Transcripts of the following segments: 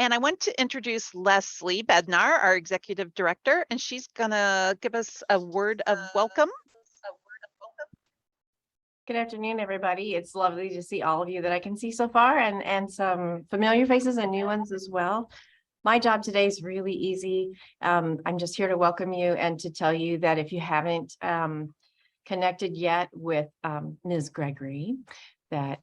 And I want to introduce Leslie Bednar, our Executive Director, and she's gonna give us a word of welcome. Good afternoon, everybody. It's lovely to see all of you that I can see so far, and some familiar faces and new ones as well. My job today is really easy. I'm just here to welcome you and to tell you that if you haven't connected yet with Ms. Gregory, that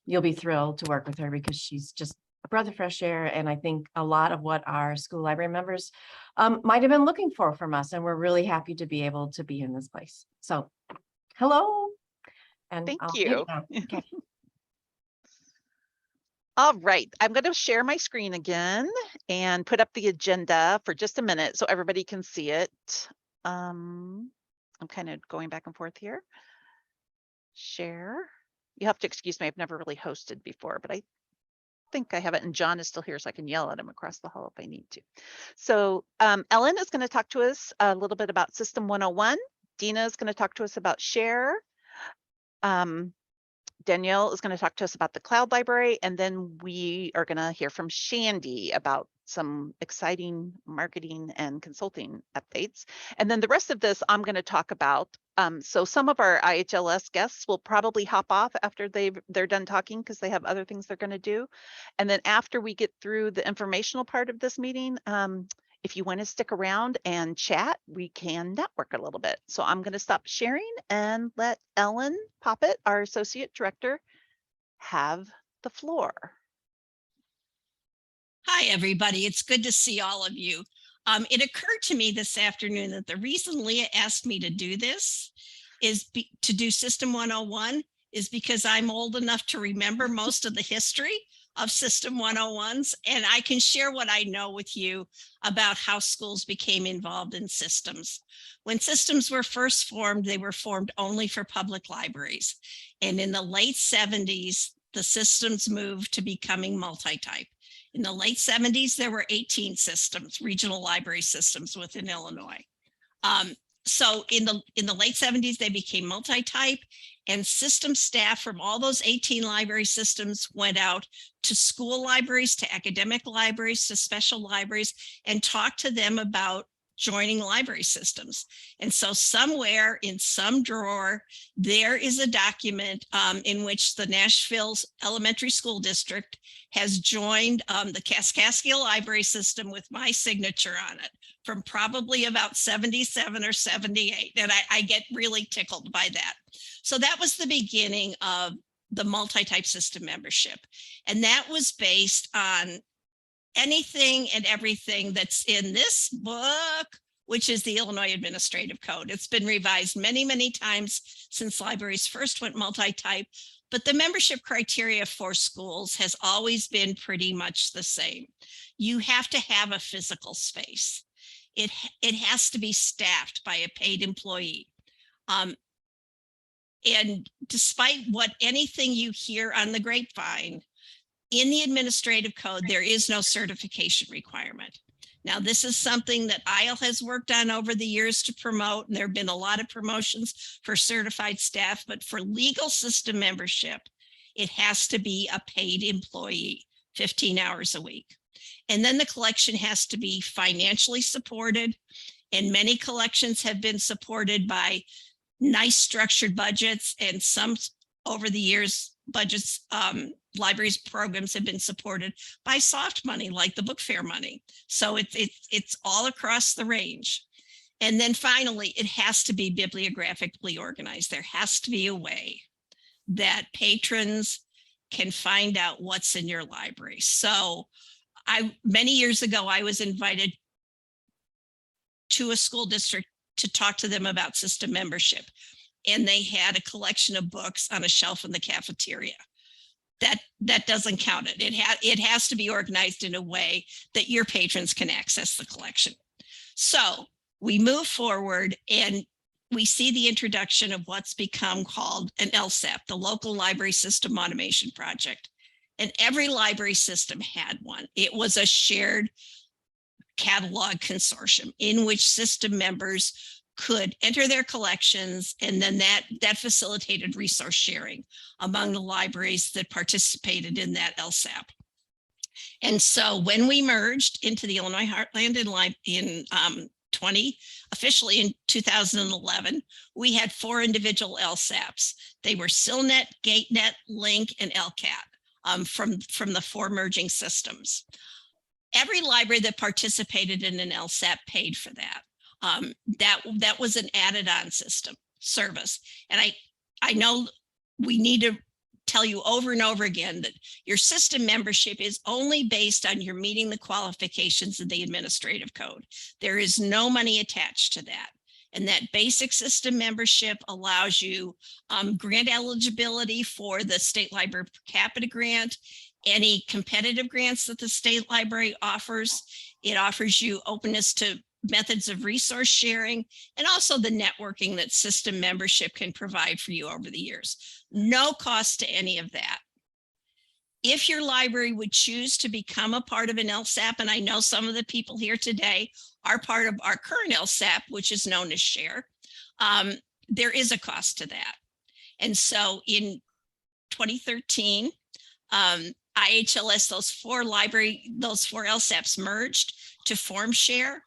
you'll be thrilled to work with her because she's just a breath of fresh air. And I think a lot of what our school library members might have been looking for from us. And we're really happy to be able to be in this place. So hello. And Thank you. Okay. All right, I'm going to share my screen again and put up the agenda for just a minute so everybody can see it. I'm kind of going back and forth here. Share. You have to excuse me, I've never really hosted before, but I think I have it, and John is still here, so I can yell at him across the hall if I need to. So Ellen is going to talk to us a little bit about System 101. Dina is going to talk to us about Share. Danielle is going to talk to us about the cloudLibrary, and then we are going to hear from Shandy about some exciting marketing and consulting updates. And then the rest of this I'm going to talk about. So some of our IHLS guests will probably hop off after they're done talking because they have other things they're going to do. And then after we get through the informational part of this meeting, if you want to stick around and chat, we can network a little bit. So I'm going to stop sharing and let Ellen Poppet, our Associate Director, have the floor. Hi, everybody. It's good to see all of you. It occurred to me this afternoon that the reason Leah asked me to do this is to do System 101 is because I'm old enough to remember most of the history of System 101s, and I can share what I know with you about how schools became involved in systems. When systems were first formed, they were formed only for public libraries. And in the late 70s, the systems moved to becoming multi-type. In the late 70s, there were 18 systems, regional library systems within Illinois. So in the late 70s, they became multi-type, and system staff from all those 18 library systems went out to school libraries, to academic libraries, to special libraries, and talked to them about joining library systems. And so somewhere in some drawer, there is a document in which the Nashville Elementary School District has joined the Kaskaskia Library System with my signature on it from probably about 77 or 78. And I get really tickled by that. So that was the beginning of the multi-type system membership. And that was based on anything and everything that's in this book, which is the Illinois Administrative Code. It's been revised many, many times since libraries first went multi-type, but the membership criteria for schools has always been pretty much the same. You have to have a physical space. It has to be staffed by a paid employee. And despite what anything you hear on the grapevine, in the administrative code, there is no certification requirement. Now, this is something that IL has worked on over the years to promote, and there have been a lot of promotions for certified staff, but for legal system membership, it has to be a paid employee, 15 hours a week. And then the collection has to be financially supported, and many collections have been supported by nice structured budgets, and some over the years, budgets, libraries programs have been supported by soft money like the book fair money. So it's all across the range. And then finally, it has to be bibliographically organized. There has to be a way that patrons can find out what's in your library. So many years ago, I was invited to a school district to talk to them about system membership. And they had a collection of books on a shelf in the cafeteria. That doesn't count it. It has to be organized in a way that your patrons can access the collection. So we move forward and we see the introduction of what's become called an LSAP, the Local Library System Automation Project. And every library system had one. It was a shared catalog consortium in which system members could enter their collections, and then that facilitated resource sharing among the libraries that participated in that LSAP. And so when we merged into the Illinois Heartland officially in 2011, we had 4 individual LSAPs. They were SILNet, GateNet, Link, and LCAT from the 4 merging systems. Every library that participated in an LSAP paid for that. That was an added-on service. And I know we need to tell you over and over again that your system membership is only based on your meeting the qualifications of the administrative code. There is no money attached to that. And that basic system membership allows you grant eligibility for the state library per capita grant, any competitive grants that the state library offers. It offers you openness to methods of resource sharing, and also the networking that system membership can provide for you over the years. No cost to any of that. If your library would choose to become a part of an LSAP, and I know some of the people here today are part of our current LSAP, which is known as SHARE, there is a cost to that. And so in 2013, IHLS, those 4 LSAPs merged to form SHARE.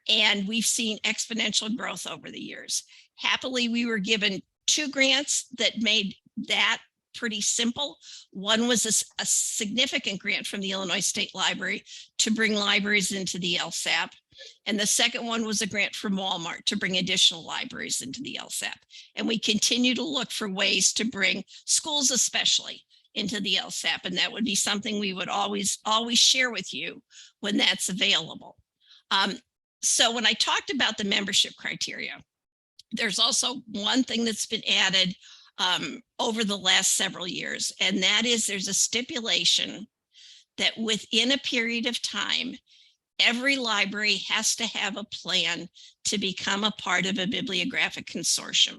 And we've seen exponential growth over the years. Happily, we were given 2 grants that made that pretty simple. One was a significant grant from the Illinois State Library to bring libraries into the LSAP. And the second one was a grant from Walmart to bring additional libraries into the LSAP. And we continue to look for ways to bring schools especially into the LSAP. And that would be something we would always share with you when that's available. So when I talked about the membership criteria, there's also one thing that's been added over the last several years, and that is there's a stipulation that within a period of time, every library has to have a plan to become a part of a bibliographic consortium.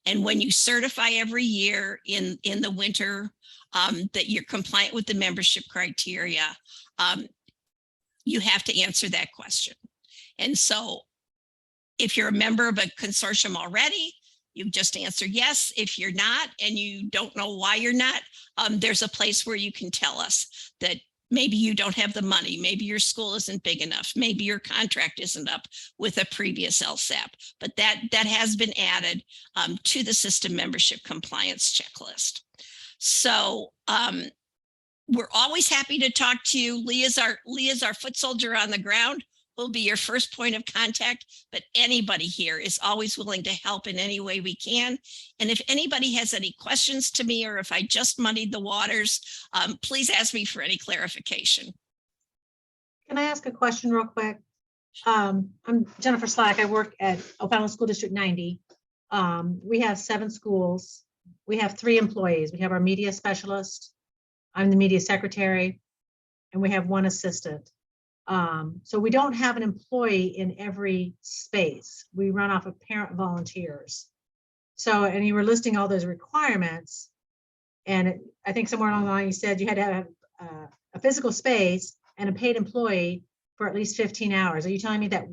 And when you certify every year in the winter that you're compliant with the membership criteria, you have to answer that question. And so if you're a member of a consortium already, you just answer yes. If you're not, and you don't know why you're not, there's a place where you can tell us that maybe you don't have the money, maybe your school isn't big enough, maybe your contract isn't up with a previous LSAP, but that has been added to the system membership compliance checklist. So we're always happy to talk to you. Leah's our foot soldier on the ground. Will be your first point of contact, but anybody here is always willing to help in any way we can. And if anybody has any questions to me, or if I just muddied the waters, please ask me for any clarification. Can I ask a question real quick? I'm Jennifer Slack. I work at O'Fallon School District 90. We have 7 schools. We have 3 employees. We have our media specialist. I'm the media secretary, and we have 1 assistant. So we don't have an employee in every space. We run off of parent volunteers. So, and you were listing all those requirements, and I think somewhere along the line you said you had to have a physical space and a paid employee for at least 15 hours. Are you telling me that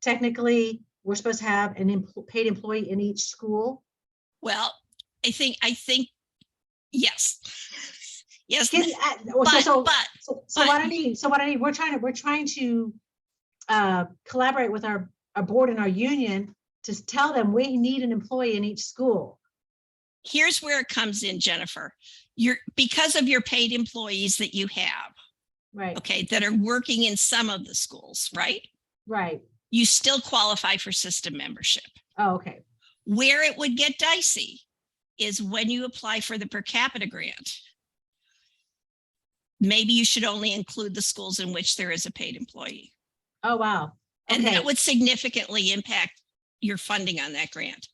technically we're supposed to have an paid employee in each school? Well, I think yes. Yes. What I need, we're trying to collaborate with our board and our union to tell them we need an employee in each school. Here's where it comes in, Jennifer. Because of your paid employees that you have, right? Okay, that are working in some of the schools, right? Right. You still qualify for system membership. Oh, okay. Where it would get dicey is when you apply for the per capita grant. Maybe you should only include the schools in which there is a paid employee. Oh, wow. Okay. And that would significantly impact your funding on that grant.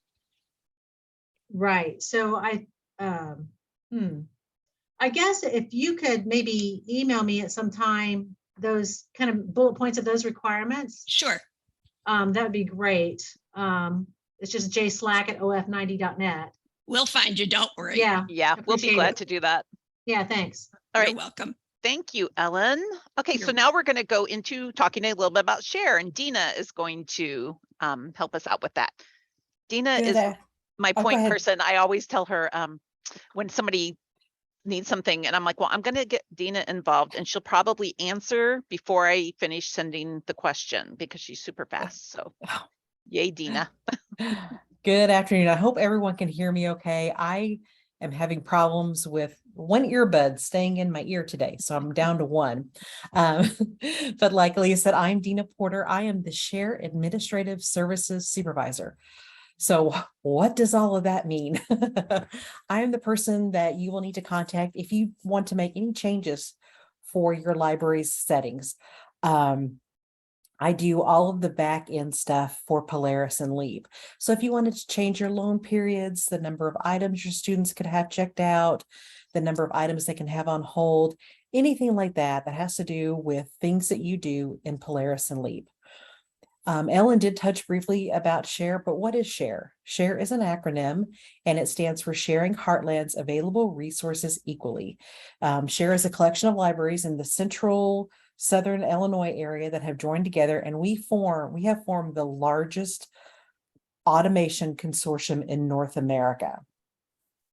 Right. So I guess if you could maybe email me at some time those kind of bullet points of those requirements. Sure. That would be great. It's just jslack@of90.net. We'll find you, don't worry. Yeah. Yeah, we'll be glad to do that. Yeah, thanks. All You're right. welcome. Thank you, Ellen. Okay, so now we're going to go into talking a little bit about SHARE, and Dina is going to help us out with that. Dina is my point person. I always tell her when somebody need something. And I'm like, well, I'm going to get Dina involved and she'll probably answer before I finish sending the question because she's super fast. So yay, Dina. Good afternoon. I hope everyone can hear me okay. I am having problems with one earbud staying in my ear today, so I'm down to one. But like Leah said, I'm Dina Porter. I am the Share Administrative Services Supervisor. So what does all of that mean? I am the person that you will need to contact if you want to make any changes for your library's settings. I do all of the back end stuff for Polaris and Leap. So if you wanted to change your loan periods, the number of items your students could have checked out, the number of items they can have on hold, anything like that, that has to do with things that you do in Polaris and Leap. Ellen did touch briefly about SHARE, but what is SHARE? SHARE is an acronym and it stands for Sharing Heartland's Available Resources Equally. SHARE is a collection of libraries in the central Southern Illinois area that have joined together, and we have formed the largest automation consortium in North America,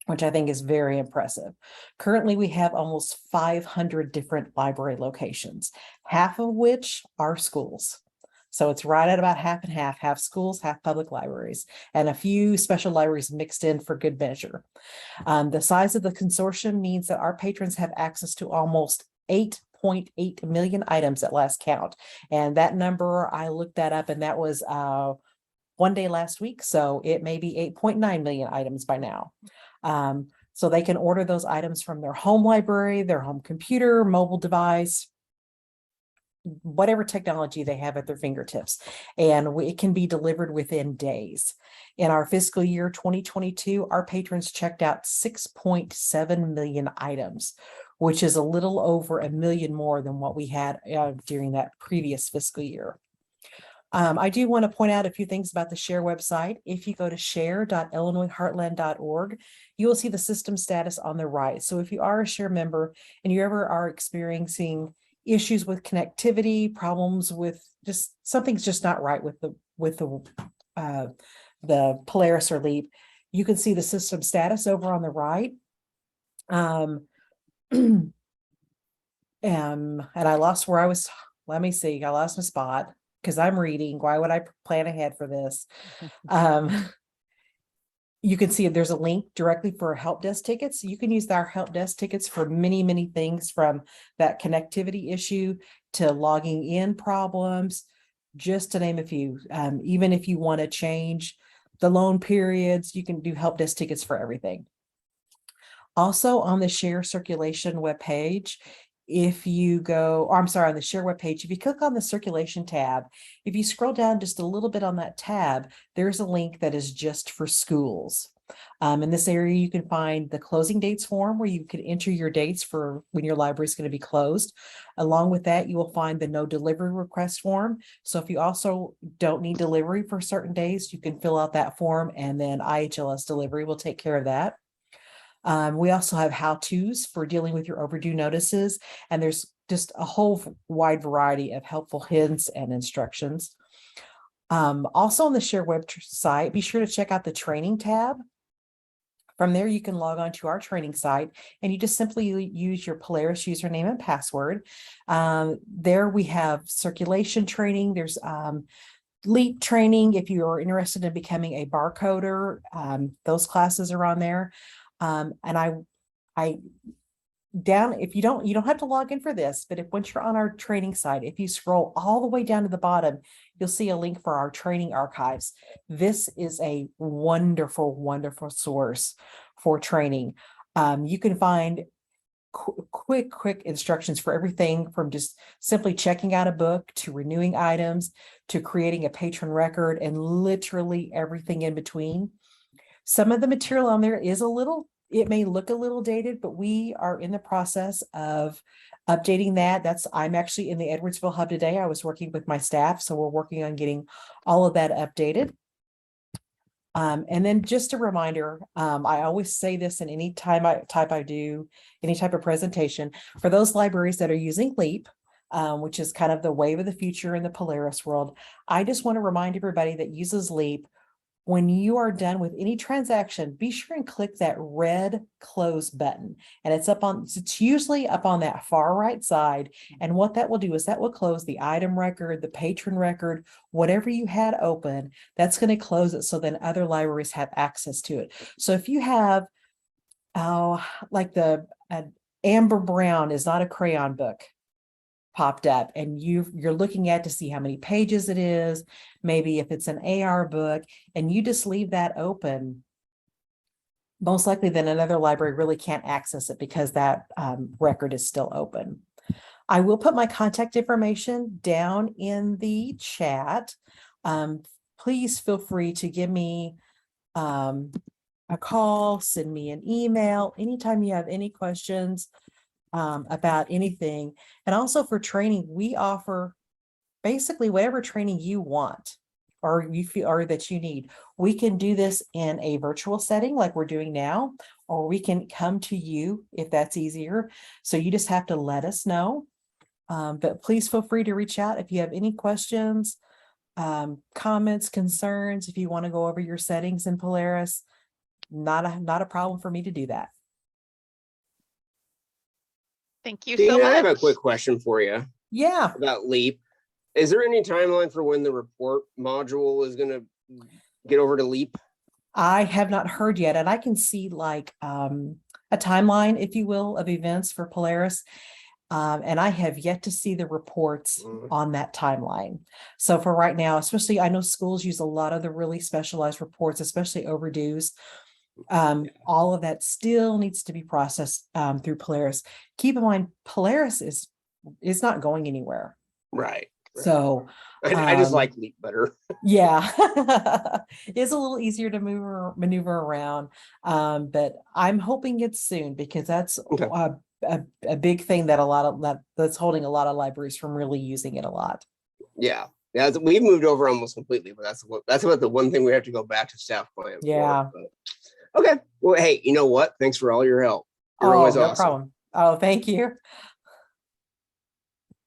which I think is very impressive. Currently, we have almost 500 different library locations, half of which are schools. So it's right at about half and half schools, half public libraries, and a few special libraries mixed in for good measure. The size of the consortium means that our patrons have access to almost 8.8 million items at last count. And that number, I looked that up, and that was one day last week. So it may be 8.9 million items by now. So they can order those items from their home library, their home computer, mobile device, whatever technology they have at their fingertips, and it can be delivered within days. In our fiscal year 2022, our patrons checked out 6.7 million items, which is a little over 1 million more than what we had during that previous fiscal year. I do want to point out a few things about the SHARE website. If you go to share.illinoisheartland.org, you will see the system status on the right. So if you are a SHARE member and you ever are experiencing issues with connectivity, problems with just something's just not right with the Polaris or Leap, you can see the system status over on the right. And I lost where I was. Let me see. I lost my spot because I'm reading. Why would I plan ahead for this? You can see there's a link directly for help desk tickets. You can use our help desk tickets for many, many things, from that connectivity issue to logging in problems, just to name a few. Even if you want to change the loan periods, you can do help desk tickets for everything. Also on the SHARE circulation webpage, if you go, or I'm sorry, on the SHARE webpage, if you click on the circulation tab, if you scroll down just a little bit on that tab, there's a link that is just for schools. In this area, you can find the closing dates form where you can enter your dates for when your library is going to be closed. Along with that, you will find the no delivery request form. So if you also don't need delivery for certain days, you can fill out that form, and then IHLS delivery will take care of that. We also have how-tos for dealing with your overdue notices, and there's just a whole wide variety of helpful hints and instructions. Also on the SHARE website, be sure to check out the training tab. From there, you can log on to our training site, and you just simply use your Polaris username and password. There we have circulation training. There's Leap training if you are interested in becoming a barcoder. Those classes are on there. And if you don't have to log in for this, but once you're on our training site, if you scroll all the way down to the bottom, you'll see a link for our training archives. This is a wonderful, wonderful source for training. You can find quick instructions for everything from just simply checking out a book to renewing items to creating a patron record, and literally everything in between. Some of the material on there is it may look a little dated, but we are in the process of updating that. I'm actually in the Edwardsville hub today. I was working with my staff, so we're working on getting all of that updated. And then just a reminder, I always say this in any time I do any type of presentation, for those libraries that are using Leap, which is kind of the wave of the future in the Polaris world, I just want to remind everybody that uses Leap, when you are done with any transaction, be sure and click that red close button. And it's usually up on that far right side. And what that will do is that will close the item record, the patron record, whatever you had open, that's going to close it so then other libraries have access to it. So if you have, like Amber Brown is not a crayon book popped up and you're looking at to see how many pages it is, maybe if it's an AR book, and you just leave that open, most likely then another library really can't access it because that record is still open. I will put my contact information down in the chat. Please feel free to give me a call, send me an email anytime you have any questions about anything. And also for training, we offer basically whatever training you want or you feel or that you need. We can do this in a virtual setting like we're doing now, or we can come to you if that's easier. So you just have to let us know. But please feel free to reach out if you have any questions, comments, concerns. If you want to go over your settings in Polaris, not a problem for me to do that. Thank you Dana, so much. I have a quick question for you Yeah. about LEAP. Is there any timeline for when the report module is going to get over to LEAP? I have not heard yet, and I can see like a timeline, if you will, of events for Polaris. And I have yet to see the reports on that timeline. So for right now, especially I know schools use a lot of the really specialized reports, especially overdues. All of that still needs to be processed through Polaris. Keep in mind, Polaris is not going anywhere. Right. So I just like LEAP better. yeah, it's a little easier to maneuver around. But I'm hoping it's soon because that's Okay. a big thing that that's holding a lot of libraries from really using it a lot. Yeah. Yeah, we've moved over almost completely, but that's about the one thing we have to go back to staff client. Yeah. But, okay. Well, hey, you know what? Thanks for all your help. You're always no awesome. problem. Oh, thank you.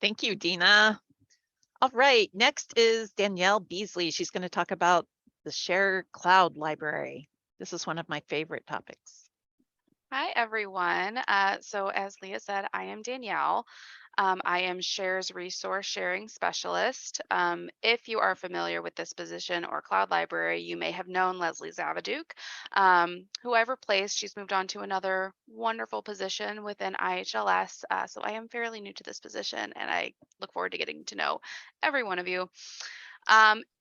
Thank you, Dina. All right, next is Danielle Beasley. She's going to talk about the Share Cloud Library. This is one of my favorite topics. Hi, everyone. So as Leah said, I am Danielle. I am Share's Resource Sharing Specialist. If you are familiar with this position or Cloud Library, you may have known Leslie Zavaduke, who I've replaced. She's moved on to another wonderful position within IHLS. So I am fairly new to this position, and I look forward to getting to know every one of you.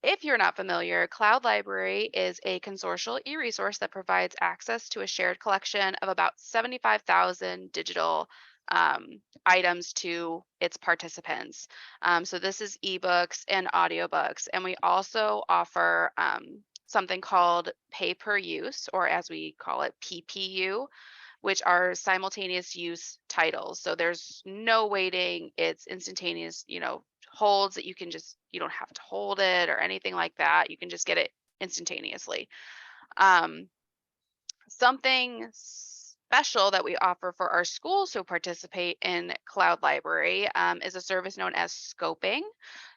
If you're not familiar, Cloud Library is a consortial e-resource that provides access to a shared collection of about 75,000 digital items to its participants. So this is ebooks and audiobooks, and we also offer something called pay per use, or as we call it, PPU, which are simultaneous use titles. So there's no waiting, it's instantaneous, holds that you don't have to hold it or anything like that. You can just get it instantaneously. Something special that we offer for our schools who participate in Cloud Library is a service known as scoping.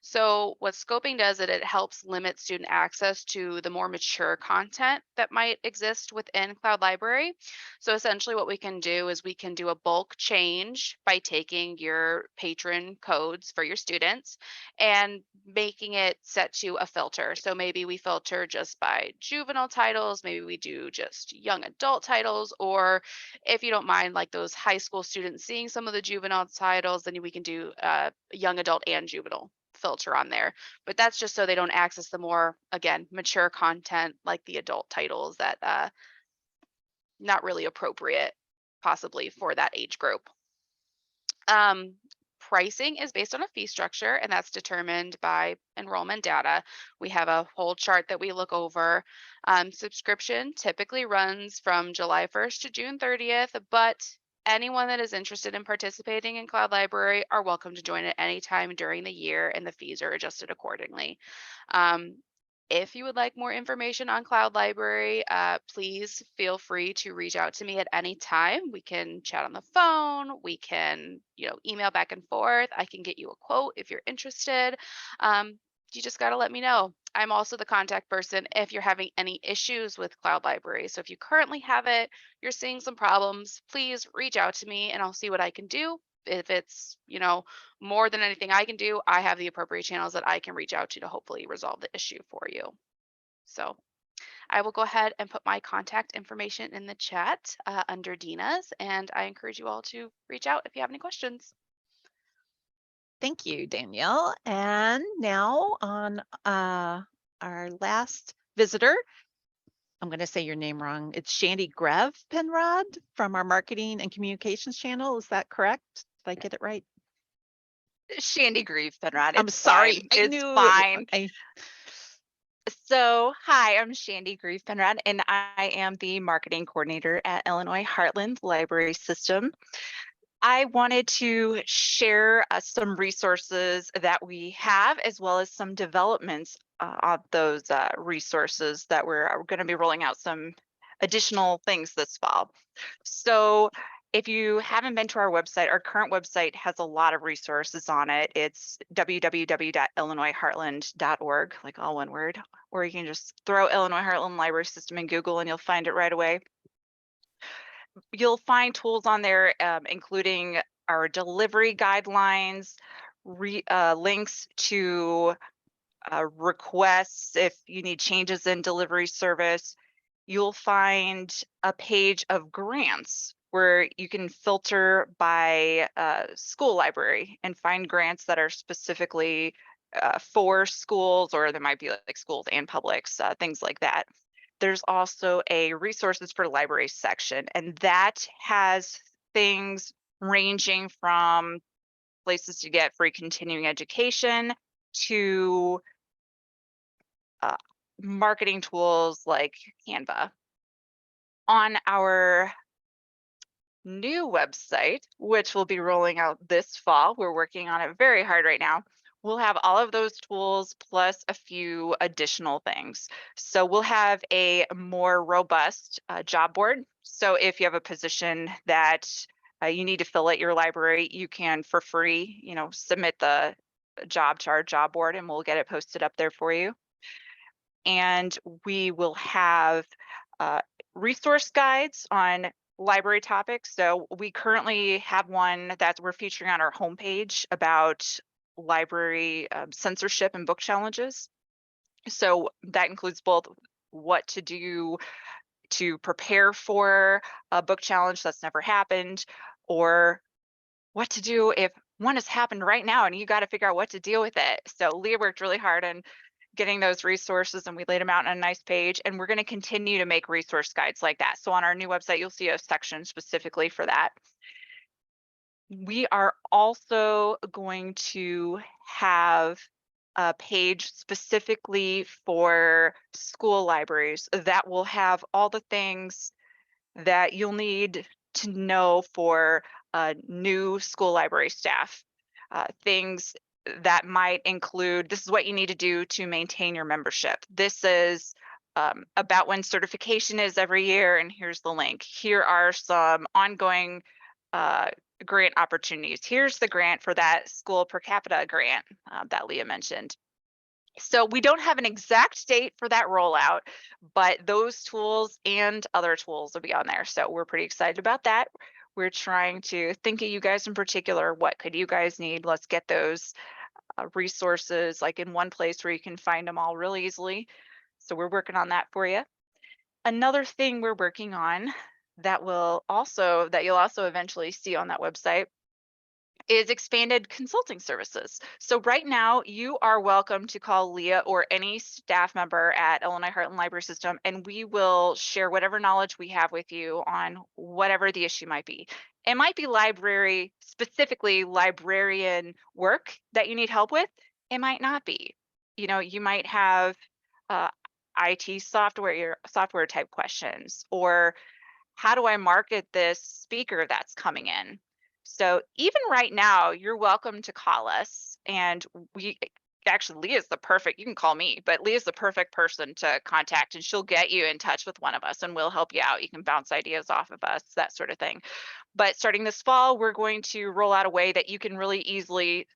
So what scoping does is it helps limit student access to the more mature content that might exist within Cloud Library. So essentially what we can do is we can do a bulk change by taking your patron codes for your students and making it set to a filter. So maybe we filter just by juvenile titles, maybe we do just young adult titles, or if you don't mind like those high school students seeing some of the juvenile titles, then we can do young adult and juvenile filter on there. But that's just so they don't access the more, again, mature content like the adult titles that not really appropriate possibly for that age group. Pricing is based on a fee structure, and that's determined by enrollment data. We have a whole chart that we look over. Subscription typically runs from July 1st to June 30th, but anyone that is interested in participating in Cloud Library are welcome to join at any time during the year, and the fees are adjusted accordingly. If you would like more information on Cloud Library, please feel free to reach out to me at any time. We can chat on the phone. We can, email back and forth. I can get you a quote if you're interested. you just got to let me know. I'm also the contact person if you're having any issues with cloudLibrary. So if you currently have it, you're seeing some problems, please reach out to me and I'll see what I can do. If it's, more than anything I can do, I have the appropriate channels that I can reach out to hopefully resolve the issue for you. So I will go ahead and put my contact information in the chat under Dina's, and I encourage you all to reach out if you have any questions. Thank you, Danielle. And now on our last visitor, I'm going to say your name wrong. It's Shandy Grev Penrod from our marketing and communications channel. Is that correct? Did I get it right? Shandy Grieve, Penrod. I'm It's sorry. fine. I It's knew fine. I So, hi, I'm Shandy Grieve Penrod, and I am the marketing coordinator at Illinois Heartland Library System. I wanted to share some resources that we have, as well as some developments of those resources that we're going to be rolling out some additional things this fall. So if you haven't been to our website, our current website has a lot of resources on it. It's www.illinoisheartland.org, like all one word, or you can just throw Illinois Heartland Library System in Google and you'll find it right away. You'll find tools on there, including our delivery guidelines, links to requests if you need changes in delivery service. You'll find a page of grants where you can filter by school library and find grants that are specifically for schools, or there might be like schools and publics, things like that. There's also a resources for library section, and that has things ranging from places to get free continuing education to marketing tools like Canva. On our new website, which will be rolling out this fall, we're working on it very hard right now, we'll have all of those tools plus a few additional things. So we'll have a more robust job board. So if you have a position that you need to fill at your library, you can for free, submit the job to our job board and we'll get it posted up there for you. And we will have resource guides on library topics. So we currently have one that we're featuring on our homepage about library censorship and book challenges. So that includes both what to do to prepare for a book challenge that's never happened, or what to do if one has happened right now and you got to figure out what to deal with it. So Leah worked really hard on getting those resources and we laid them out on a nice page, and we're going to continue to make resource guides like that. So on our new website, you'll see a section specifically for that. We are also going to have a page specifically for school libraries that will have all the things that you'll need to know for new school library staff. Things that might include, this is what you need to do to maintain your membership. This is about when certification is every year, and here's the link. Here are some ongoing grant opportunities. Here's the grant for that school per capita grant that Leah mentioned. So we don't have an exact date for that rollout, but those tools and other tools will be on there. So we're pretty excited about that. We're trying to think of you guys in particular. What could you guys need? Let's get those resources like in one place where you can find them all really easily. So we're working on that for you. Another thing we're working on that you'll also eventually see on that website is expanded consulting services. So right now you are welcome to call Leah or any staff member at Illinois Heartland Library System, and we will share whatever knowledge we have with you on whatever the issue might be. It might be specifically librarian work that you need help with. It might not be. You might have IT software type questions, or how do I market this speaker that's coming in? So even right now, you're welcome to call us, and Leah's the perfect, you can call me, but Leah's the perfect person to contact, and she'll get you in touch with one of us and we'll help you out. You can bounce ideas off of us, that sort of thing. But starting this fall, we're going to roll out a way that you can really easily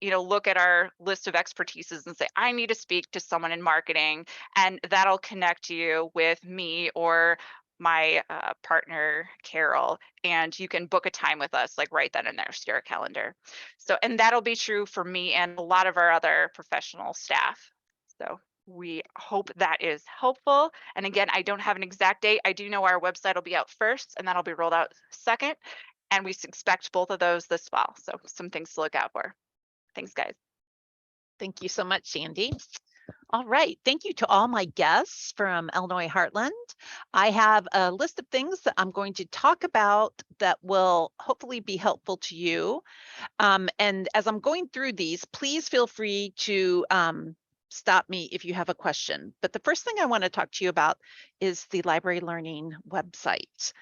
look at our list of expertises and say, I need to speak to someone in marketing, and that'll connect you with me or my partner, Carol, and you can book a time with us, like right then and there, share a calendar. So, and that'll be true for me and a lot of our other professional staff. So we hope that is helpful. And again, I don't have an exact date. I do know our website will be out first and that'll be rolled out second. And we expect both of those this fall. So some things to look out for. Thanks, guys. Thank you so much, Sandy. All right, thank you to all my guests from Illinois Heartland. I have a list of things that I'm going to talk about that will hopefully be helpful to you. And as I'm going through these, please feel free to stop me if you have a question. But the first thing I want to talk to you about is the Library Learning website.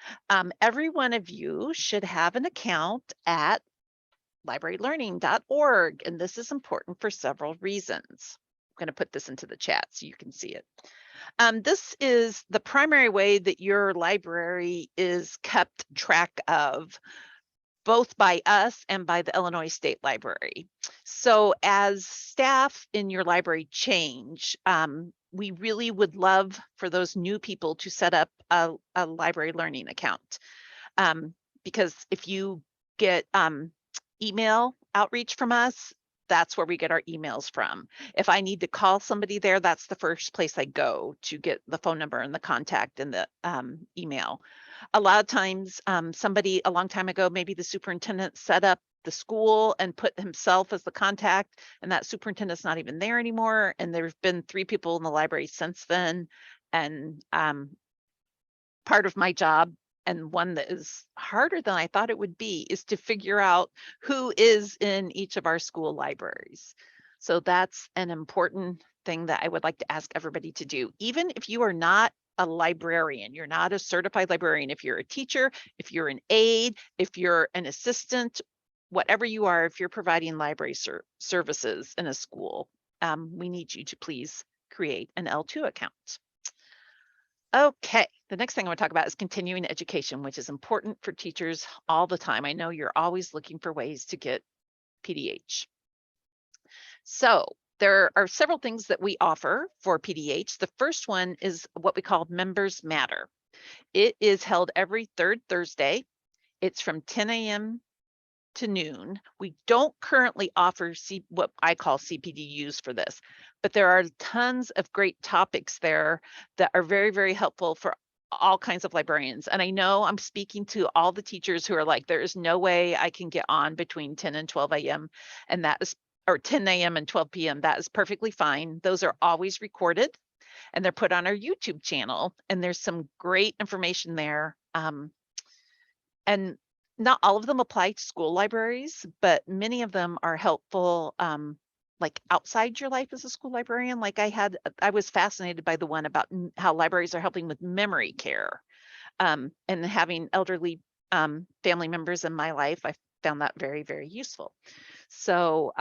Every one of you should have an account at librarylearning.org, and this is important for several reasons. I'm going to put this into the chat so you can see it. This is the primary way that your library is kept track of, both by us and by the Illinois State Library. So as staff in your library change, we really would love for those new people to set up a library learning account. Because if you get email outreach from us, that's where we get our emails from. If I need to call somebody there, that's the first place I go to get the phone number and the contact and the email. A lot of times, somebody a long time ago, maybe the superintendent set up the school and put himself as the contact, and that superintendent's not even there anymore. And there's been 3 people in the library since then. And part of my job, and one that is harder than I thought it would be, is to figure out who is in each of our school libraries. So that's an important thing that I would like to ask everybody to do. Even if you are not a librarian, you're not a certified librarian, if you're a teacher, if you're an aide, if you're an assistant, whatever you are, if you're providing library services in a school, we need you to please create an L2 account. Okay, the next thing I want to talk about is continuing education, which is important for teachers all the time. I know you're always looking for ways to get PDH. So there are several things that we offer for PDH. The first one is what we call Members Matter. It is held every 3rd Thursday. It's from 10 a.m. to noon. We don't currently offer what I call CPDUs for this, but there are tons of great topics there that are very, very helpful for all kinds of librarians. And I know I'm speaking to all the teachers who are like, there is no way I can get on between 10 and 12 a.m. and that is, or 10 a.m. and 12 p.m. That is perfectly fine. Those are always recorded and they're put on our YouTube channel, and there's some great information there. And not all of them apply to school libraries, but many of them are helpful, like outside your life as a school librarian. Like I was fascinated by the one about how libraries are helping with memory care, and having elderly family members in my life. I found that very, very useful. So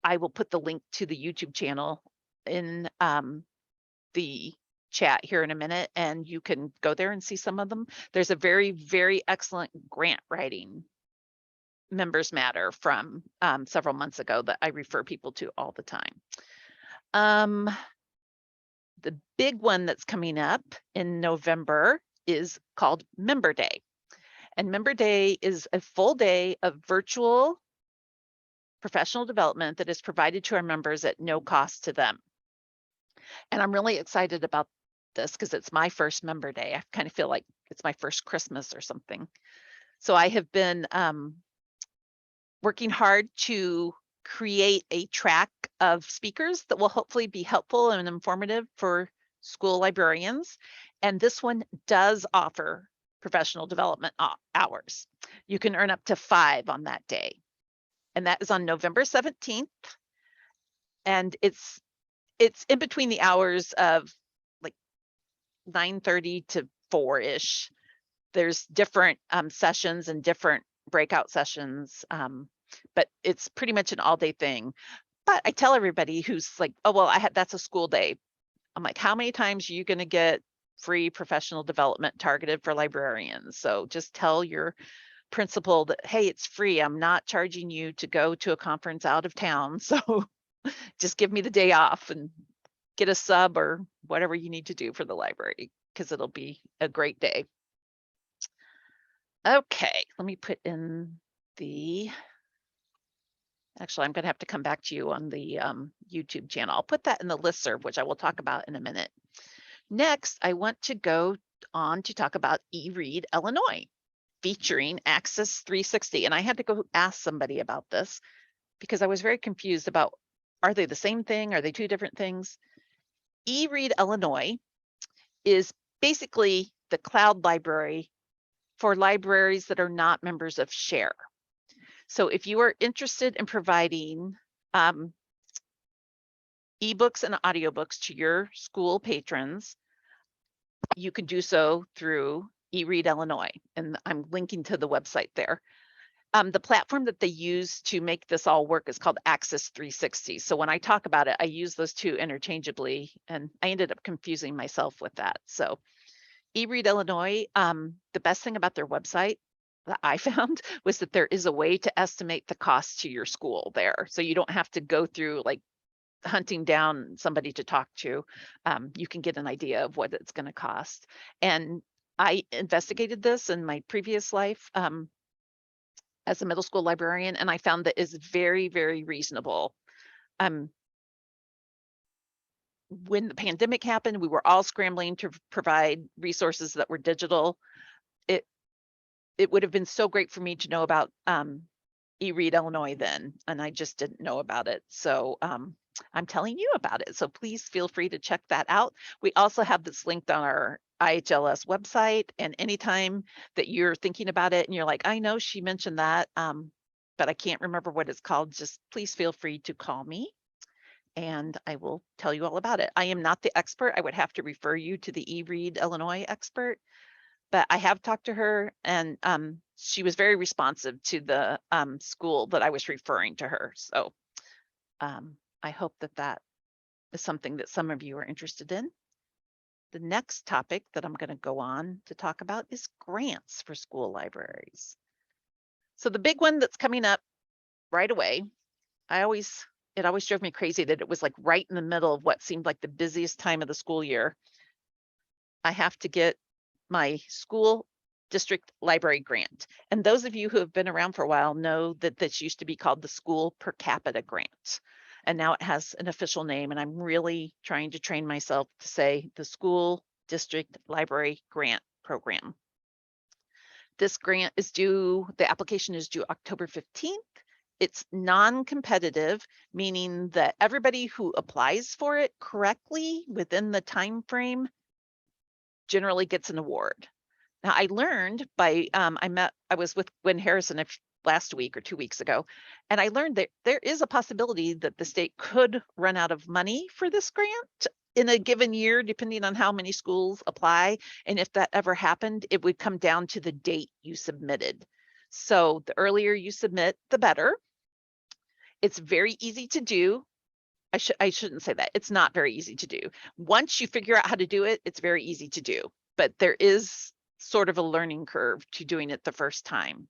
I will put the link to the YouTube channel in the chat here in a minute, and you can go there and see some of them. There's a very, very excellent grant writing Members Matter from several months ago that I refer people to all the time. The big one that's coming up in November is called Member Day. And Member Day is a full day of virtual professional development that is provided to our members at no cost to them. And I'm really excited about this because it's my first member day. I kind of feel like it's my first Christmas or something. So I have been working hard to create a track of speakers that will hopefully be helpful and informative for school librarians. And this one does offer professional development hours. You can earn up to 5 on that day. And that is on November 17th. And it's in between the hours of like 9:30 to 4-ish. There's different sessions and different breakout sessions, but it's pretty much an all-day thing. But I tell everybody who's like, oh, well, that's a school day. I'm like, how many times are you going to get free professional development targeted for librarians? So just tell your principle that, hey, it's free. I'm not charging you to go to a conference out of town. So just give me the day off and get a sub or whatever you need to do for the library, because it'll be a great day. Okay, let me put in the, actually, I'm going to have to come back to you on the YouTube channel. I'll put that in the listserv, which I will talk about in a minute. Next, I want to go on to talk about ERead Illinois, featuring Access 360. And I had to go ask somebody about this because I was very confused about, are they the same thing? Are they two different things? ERead Illinois is basically the cloud library for libraries that are not members of SHARE. So if you are interested in providing ebooks and audiobooks to your school patrons, you can do so through ERead Illinois, and I'm linking to the website there. The platform that they use to make this all work is called Access 360. So when I talk about it, I use those two interchangeably, and I ended up confusing myself with that. So ERead Illinois, the best thing about their website that I found was that there is a way to estimate the cost to your school there. So you don't have to go through like hunting down somebody to talk to. You can get an idea of what it's going to cost. And I investigated this in my previous life as a middle school librarian, and I found that is very, very reasonable. When the pandemic happened, we were all scrambling to provide resources that were digital. It would have been so great for me to know about ERead Illinois then, and I just didn't know about it. So I'm telling you about it. So please feel free to check that out. We also have this linked on our IHLS website, and anytime that you're thinking about it and you're like, I know she mentioned that, but I can't remember what it's called, just please feel free to call me and I will tell you all about it. I am not the expert. I would have to refer you to the ERead Illinois expert, but I have talked to her, and she was very responsive to the school that I was referring to her. So I hope that that is something that some of you are interested in. The next topic that I'm going to go on to talk about is grants for school libraries. So the big one that's coming up right away, it always drove me crazy that it was like right in the middle of what seemed like the busiest time of the school year. I have to get my school district library grant. And those of you who have been around for a while know that this used to be called the school per capita grant. And now it has an official name, and I'm really trying to train myself to say the school district library grant program. This grant is due, the application is due October 15th. It's non-competitive, meaning that everybody who applies for it correctly within the time frame generally gets an award. Now I learned by, I was with Gwen Harrison last week or 2 weeks ago, and I learned that there is a possibility that the state could run out of money for this grant in a given year, depending on how many schools apply. And if that ever happened, it would come down to the date you submitted. So the earlier you submit, the better. It's very easy to do. I shouldn't say that. It's not very easy to do. Once you figure out how to do it, it's very easy to do. But there is sort of a learning curve to doing it the first time.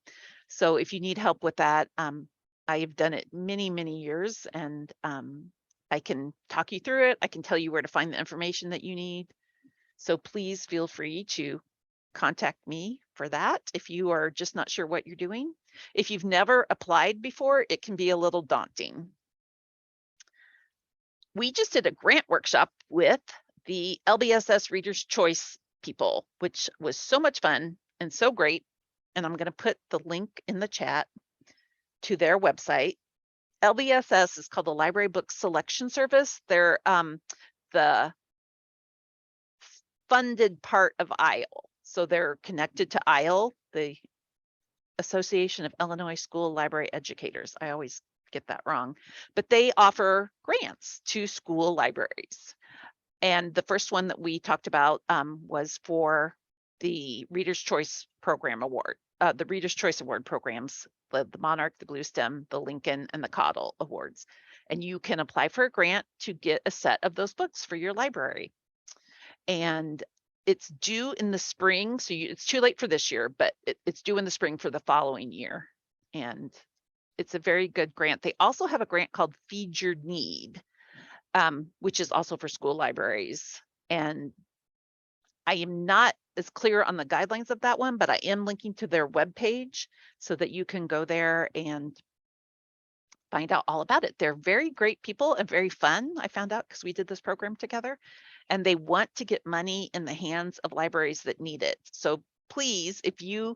So if you need help with that, I've done it many, many years, and I can talk you through it. I can tell you where to find the information that you need. So please feel free to contact me for that if you are just not sure what you're doing. If you've never applied before, it can be a little daunting. We just did a grant workshop with the LBSS Reader's Choice people, which was so much fun and so great. And I'm going to put the link in the chat to their website. LBSS is called the Library Book Selection Service. They're the funded part of ISLE. So they're connected to ISLE, the Association of Illinois School Library Educators. I always get that wrong, but they offer grants to school libraries. And the first one that we talked about was for the Reader's Choice Program Award, the Reader's Choice Award programs, the Monarch, the Blue Stem, the Lincoln, and the Cottle Awards. And you can apply for a grant to get a set of those books for your library. And it's due in the spring. So it's too late for this year, but it's due in the spring for the following year. And it's a very good grant. They also have a grant called Feed Your Need, which is also for school libraries. And I am not as clear on the guidelines of that one, but I am linking to their webpage so that you can go there and find out all about it. They're very great people and very fun. I found out because we did this program together, and they want to get money in the hands of libraries that need it. So please, if you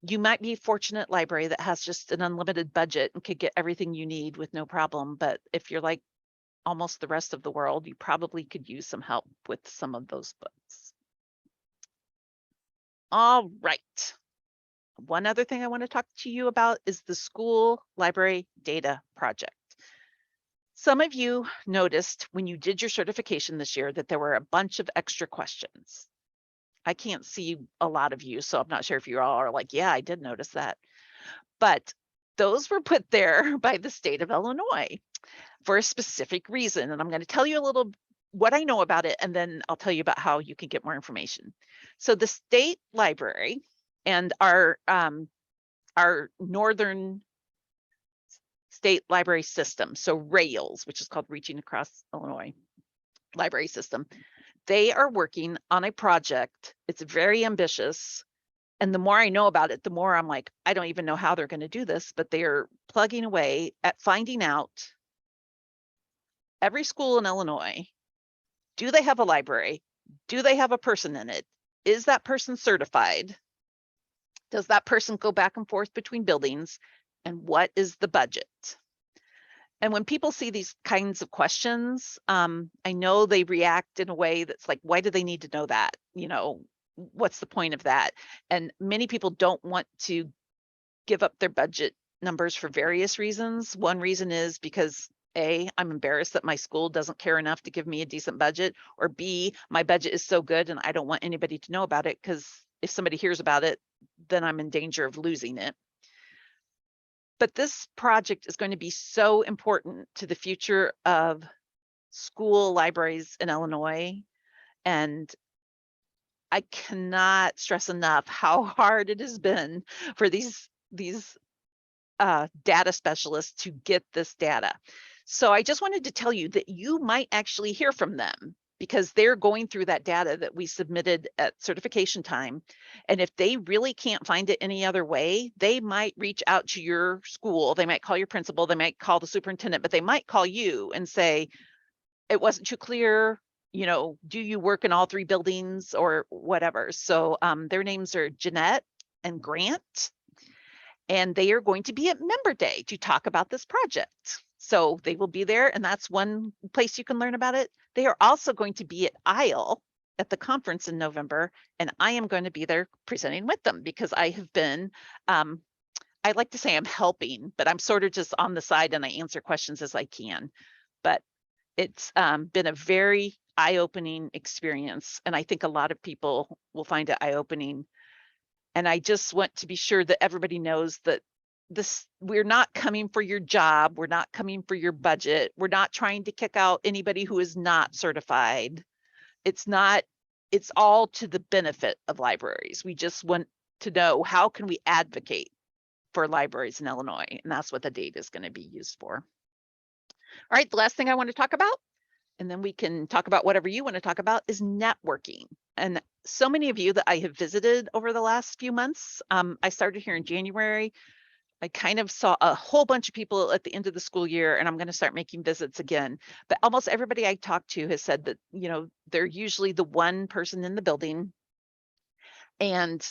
you might be a fortunate library that has just an unlimited budget and could get everything you need with no problem. But if you're like almost the rest of the world, you probably could use some help with some of those books. All right. One other thing I want to talk to you about is the school library data project. Some of you noticed when you did your certification this year that there were a bunch of extra questions. I can't see a lot of you, so I'm not sure if you all are like, yeah, I did notice that. But those were put there by the state of Illinois for a specific reason. And I'm going to tell you a little what I know about it, and then I'll tell you about how you can get more information. So the state library and our northern state library system, so RAILS, which is called Reaching Across Illinois Library System, they are working on a project. It's very ambitious. And the more I know about it, the more I'm like, I don't even know how they're going to do this, but they are plugging away at finding out every school in Illinois, do they have a library? Do they have a person in it? Is that person certified? Does that person go back and forth between buildings? And what is the budget? And when people see these kinds of questions, I know they react in a way that's like, why do they need to know that? You know, what's the point of that? And many people don't want to give up their budget numbers for various reasons. One reason is because A, I'm embarrassed that my school doesn't care enough to give me a decent budget, or B, my budget is so good and I don't want anybody to know about it, because if somebody hears about it, then I'm in danger of losing it. But this project is going to be so important to the future of school libraries in Illinois. And I cannot stress enough how hard it has been for these data specialists to get this data. So I just wanted to tell you that you might actually hear from them, because they're going through that data that we submitted at certification time. And if they really can't find it any other way, they might reach out to your school. They might call your principal, they might call the superintendent, but they might call you and say, it wasn't too clear, you know, do you work in all three buildings or whatever? So their names are Jeanette and Grant, and they are going to be at Member Day to talk about this project. So they will be there, and that's one place you can learn about it. They are also going to be at ISLE at the conference in November, and I am going to be there presenting with them, because I have been, I like to say I'm helping, but I'm sort of just on the side and I answer questions as I can. But it's been a very eye-opening experience, and I think a lot of people will find it eye-opening. And I just want to be sure that everybody knows that we're not coming for your job. We're not coming for your budget. We're not trying to kick out anybody who is not certified. It's all to the benefit of libraries. We just want to know, how can we advocate for libraries in Illinois? And that's what the data is going to be used for. All right, the last thing I want to talk about, and then we can talk about whatever you want to talk about, is networking. And so many of you that I have visited over the last few months, I started here in January. I kind of saw a whole bunch of people at the end of the school year, and I'm going to start making visits again. But almost everybody I talked to has said that, you know, they're usually the one person in the building, and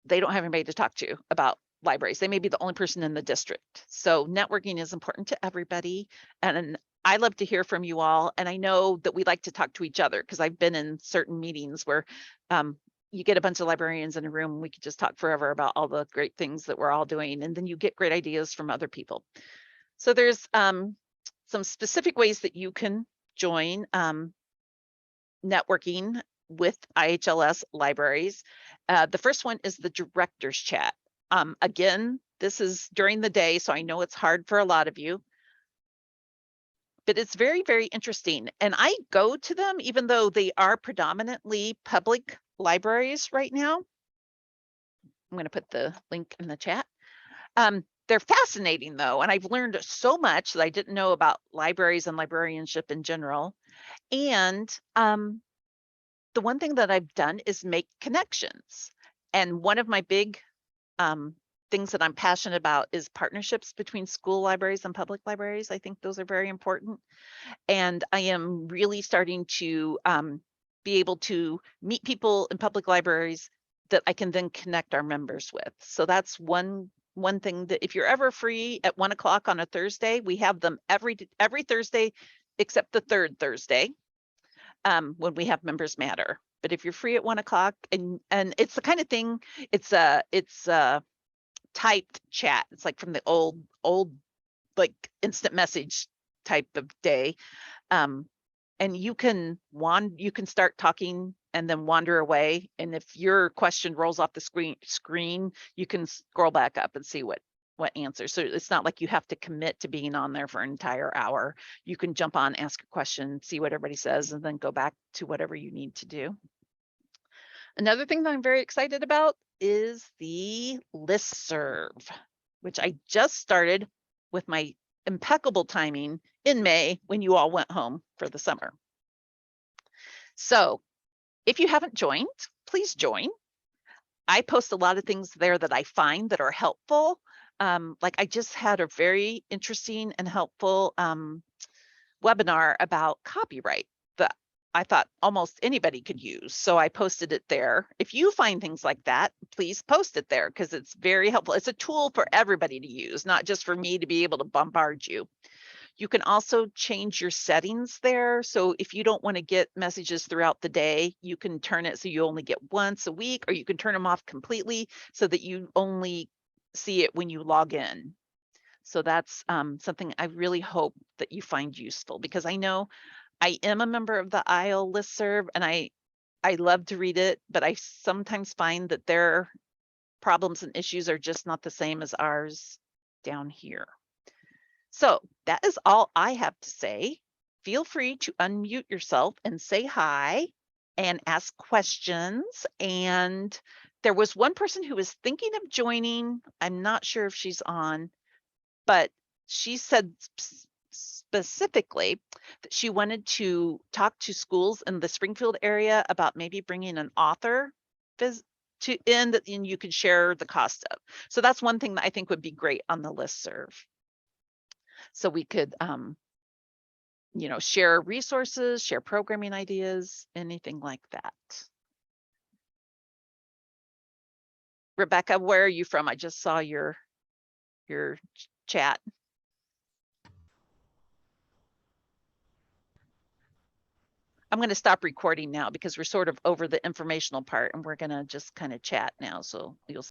they don't have anybody to talk to about libraries. They may be the only person in the district. So networking is important to everybody. And I love to hear from you all. And I know that we like to talk to each other, because I've been in certain meetings where you get a bunch of librarians in a room, we could just talk forever about all the great things that we're all doing. And then you get great ideas from other people. So there's some specific ways that you can join networking with IHLS libraries. The first one is the director's chat. Again, this is during the day, so I know it's hard for a lot of you. but it's very, very interesting. And I go to them, even though they are predominantly public libraries right now. I'm going to put the link in the chat. They're fascinating though, and I've learned so much that I didn't know about libraries and librarianship in general. And the one thing that I've done is make connections. And one of my big things that I'm passionate about is partnerships between school libraries and public libraries. I think those are very important. And I am really starting to be able to meet people in public libraries that I can then connect our members with. So that's one thing that if you're ever free at 1 o'clock on a Thursday, we have them every Thursday except the third Thursday when we have Members Matter. But if you're free at 1 o'clock, and it's the kind of thing, it's a typed chat. It's like from the old like instant message type of day. And you can start talking and then wander away. And if your question rolls off the screen, you can scroll back up and see what answer. So it's not like you have to commit to being on there for an entire hour. You can jump on, ask a question, see what everybody says, and then go back to whatever you need to do. Another thing that I'm very excited about is the Listserv, which I just started with my impeccable timing in May when you all went home for the summer. So if you haven't joined, please join. I post a lot of things there that I find that are helpful. Like I just had a very interesting and helpful webinar about copyright that I thought almost anybody could use. So I posted it there. If you find things like that, please post it there because it's very helpful. It's a tool for everybody to use, not just for me to be able to bombard you. You can also change your settings there. So if you don't want to get messages throughout the day, you can turn it so you only get once a week, or you can turn them off completely so that you only see it when you log in. So that's something I really hope that you find useful, because I know I am a member of the IL Listserv and I love to read it, but I sometimes find that their problems and issues are just not the same as ours down here. So that is all I have to say. Feel free to unmute yourself and say hi and ask questions. And there was one person who was thinking of joining. I'm not sure if she's on, but she said specifically that she wanted to talk to schools in the Springfield area about maybe bringing an author in that you could share the cost of. So that's one thing that I think would be great on the Listserv. So we could, share resources, share programming ideas, anything like that. Rebecca, where are you from? I just saw your chat. I'm going to stop recording now because we're sort of over the informational part and we're going to just kind of chat now. So you'll